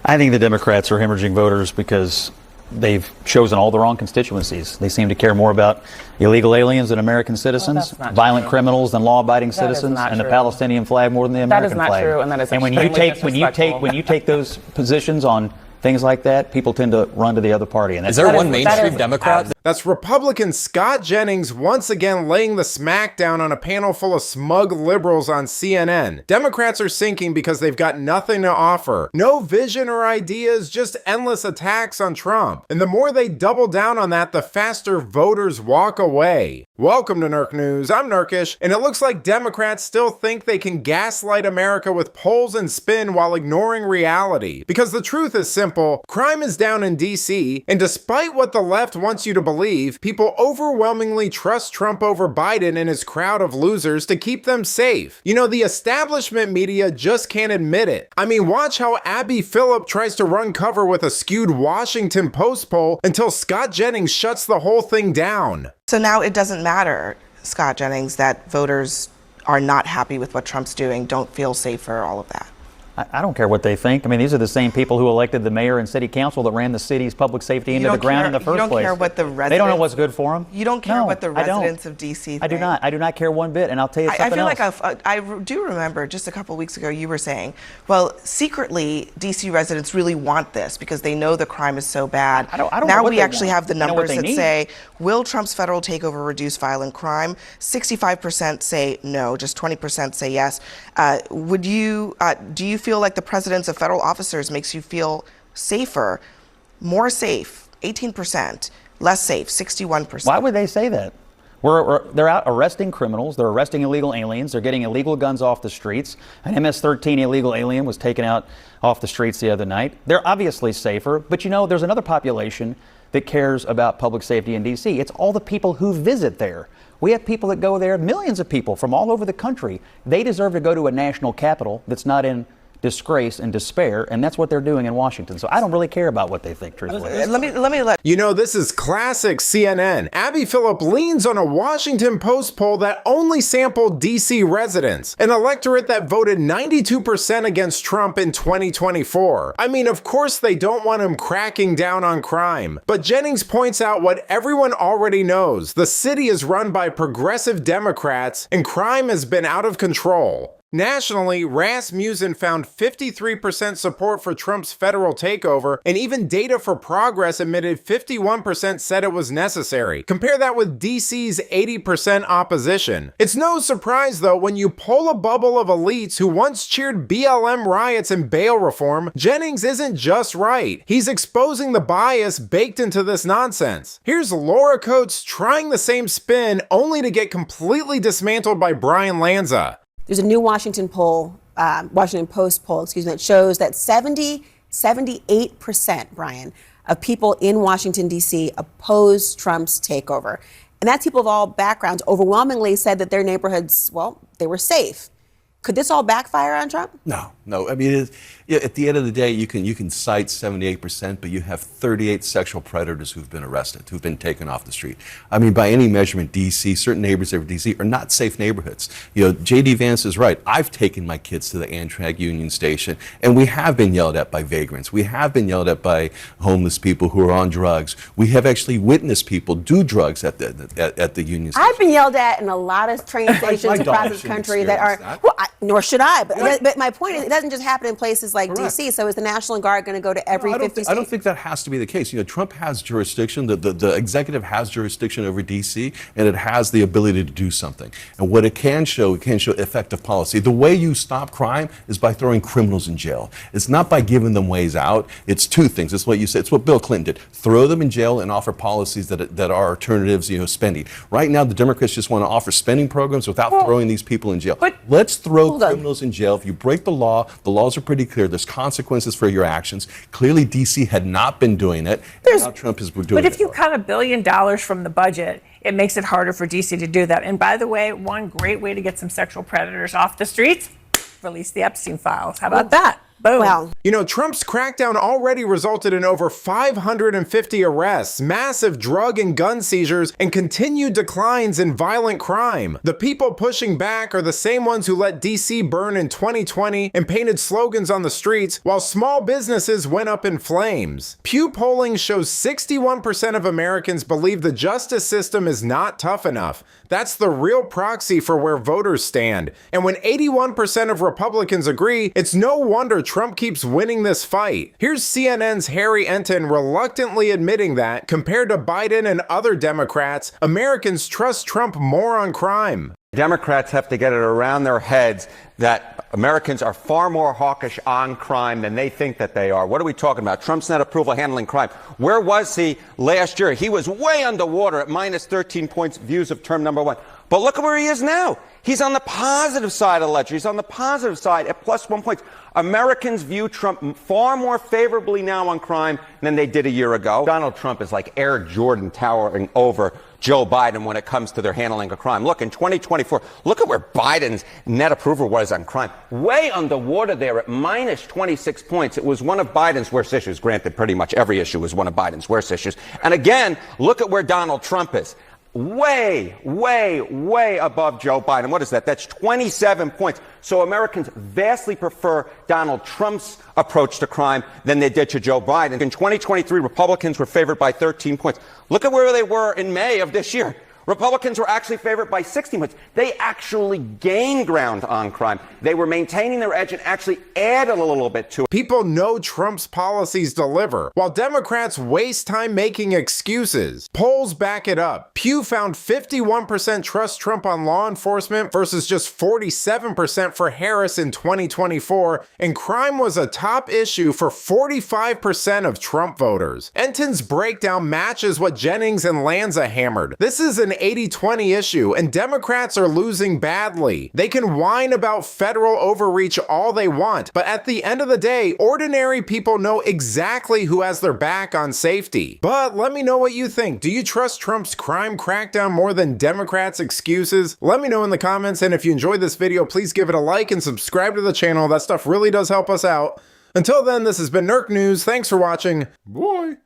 I think the Democrats are hemorrhaging voters because they've chosen all the wrong constituencies. They seem to care more about illegal aliens than American citizens, violent criminals than law-abiding citizens, and the Palestinian flag more than the American flag. That is not true, and that is when you take those positions on things like that, people tend to run to the other party. And is there one mainstream Democrat? That's Republican Scott Jennings once again laying the smackdown on a panel full of smug liberals on CNN. Democrats are sinking because they've got nothing to offer. No vision or ideas, just endless attacks on Trump. And the more they double down on that, the faster voters walk away. Welcome to Nerk News. I'm Nerkish, and it looks like Democrats still think they can gaslight America with polls and spin while ignoring reality. Because the truth is simple, crime is down in DC, and despite what the left wants you to believe, people overwhelmingly trust Trump over Biden and his crowd of losers to keep them safe. You know, the establishment media just can't admit it. I mean, watch how Abby Phillip tries to run cover with a skewed Washington Post poll until Scott Jennings shuts the whole thing down. So now it doesn't matter, Scott Jennings, that voters are not happy with what Trump's doing, don't feel safer, all of that. I don't care what they think. I mean, these are the same people who elected the mayor and city council that ran the city's public safety into the ground in the first place. You don't care what the residents... They don't know what's good for them. You don't care what the residents of D.C. think. I do not. I do not care one bit, and I'll tell you something else. I feel like I do remember just a couple weeks ago you were saying, well, secretly, D.C. residents really want this because they know the crime is so bad. I don't now know we actually have the numbers that need. say, will Trump's federal takeover reduce violent crime? 65% say no, just 20% say yes. Do you feel like the presence of federal officers makes you feel safer, more safe, 18%, less safe, 61%? Why would they say that? They're out arresting criminals. They're arresting illegal aliens. They're getting illegal guns off the streets. An MS-13 illegal alien was taken out off the streets the other night. They're obviously safer. But, you know, there's another population that cares about public safety in D.C. It's all the people who visit there. We have people that go there, millions of people from all over the country. They deserve to go to a national capital that's not in disgrace and despair, and that's what they're doing in Washington. So I don't really care about what they think, truthfully. You know, this is classic CNN. Abby Phillip leans on a Washington Post poll that only sampled DC residents, an electorate that voted 92% against Trump in 2024. I mean, of course they don't want him cracking down on crime, but Jennings points out what everyone already knows. The city is run by progressive Democrats, and crime has been out of control. Nationally, Rasmussen found 53% support for Trump's federal takeover, and even Data for Progress admitted 51% said it was necessary. Compare that with DC's 80% opposition. It's no surprise, though, when you poll a bubble of elites who once cheered BLM riots and bail reform, Jennings isn't just right. He's exposing the bias baked into this nonsense. Here's Laura Coates trying the same spin, only to get completely dismantled by Brian Lanza. There's a new Washington Post poll, that shows that 78%, Brian, of people in Washington, D.C. oppose Trump's takeover. And that's people of all backgrounds overwhelmingly said that their neighborhoods, well, they were safe. Could this all backfire on Trump? No. I mean, at the end of the day, you can cite 78%, but you have 38 sexual predators who've been arrested, who've been taken off the street. I mean, by any measurement, D.C., certain neighborhoods of D.C. are not safe neighborhoods. You know, J.D. Vance is right. I've taken my kids to the Amtrak Union Station, and we have been yelled at by vagrants. We have been yelled at by homeless people who are on drugs. We have actually witnessed people do drugs at the Union Station. I've been yelled at in a lot of train stations across this country that are, well, nor should I. But my point is, it doesn't just happen in places like D.C. So is the National Guard going to go to every 50 states? I don't think that has to be the case. You know, Trump has jurisdiction. The executive has jurisdiction over D.C. and it has the ability to do something. And what it can show effective policy. The way you stop crime is by throwing criminals in jail. It's not by giving them ways out. It's two things. It's what you said. It's what Bill Clinton did. Throw them in jail and offer policies that are alternatives. You know, spending. Right now, the Democrats just want to offer spending programs without throwing these people in jail. But let's throw criminals in jail. If you break the laws are pretty clear. There's consequences for your actions. Clearly, D.C. had not been doing it. And now Trump is doing it. But if you cut $1 billion from the budget, it makes it harder for D.C. to do that. And by the way, one great way to get some sexual predators off the streets, release the Epstein files. How about that? Boom. Well, You know, Trump's crackdown already resulted in over 550 arrests, massive drug and gun seizures, and continued declines in violent crime. The people pushing back are the same ones who let DC burn in 2020 and painted slogans on the streets, while small businesses went up in flames. Pew polling shows 61% of Americans believe the justice system is not tough enough. That's the real proxy for where voters stand. And when 81% of Republicans agree, it's no wonder Trump keeps winning this fight. Here's CNN's Harry Enton reluctantly admitting that, compared to Biden and other Democrats, Americans trust Trump more on crime. Democrats have to get it around their heads that Americans are far more hawkish on crime than they think that they are. What are we talking about? Trump's net approval handling crime. Where was he last year? He was way underwater at minus 13 points views of term number 1. But look at where he is now. He's on the positive side of the ledger. He's on the positive side at plus 1 point. Americans view Trump far more favorably now on crime than they did a year ago. Donald Trump is like Air Jordan towering over Joe Biden when it comes to their handling of crime. Look, in 2024, look at where Biden's net approval was on crime. Way underwater there at minus 26 points. It was one of Biden's worst issues. Granted, pretty much every issue was one of Biden's worst issues. And again, look at where Donald Trump is. Way, way, way above Joe Biden. What is that? That's 27 points. So Americans vastly prefer Donald Trump's approach to crime than they did to Joe Biden. In 2023, Republicans were favored by 13 points. Look at where they were in May of this year. Republicans were actually favored by 16 points. They actually gained ground on crime. They were maintaining their edge and actually added a little bit to it. People know Trump's policies deliver, while Democrats waste time making excuses. Polls back it up. Pew found 51% trust Trump on law enforcement versus just 47% for Harris in 2024, and crime was a top issue for 45% of Trump voters. Enton's breakdown matches what Jennings and Lanza hammered. This is an 80-20 issue, and Democrats are losing badly. They can whine about federal overreach all they want, but at the end of the day, ordinary people know exactly who has their back on safety. But let me know what you think. Do you trust Trump's crime crackdown more than Democrats' excuses? Let me know in the comments, and if you enjoyed this video, please give it a like and subscribe to the channel. That stuff really does help us out. Until then, this has been Nerk News. Thanks for watching. Bye.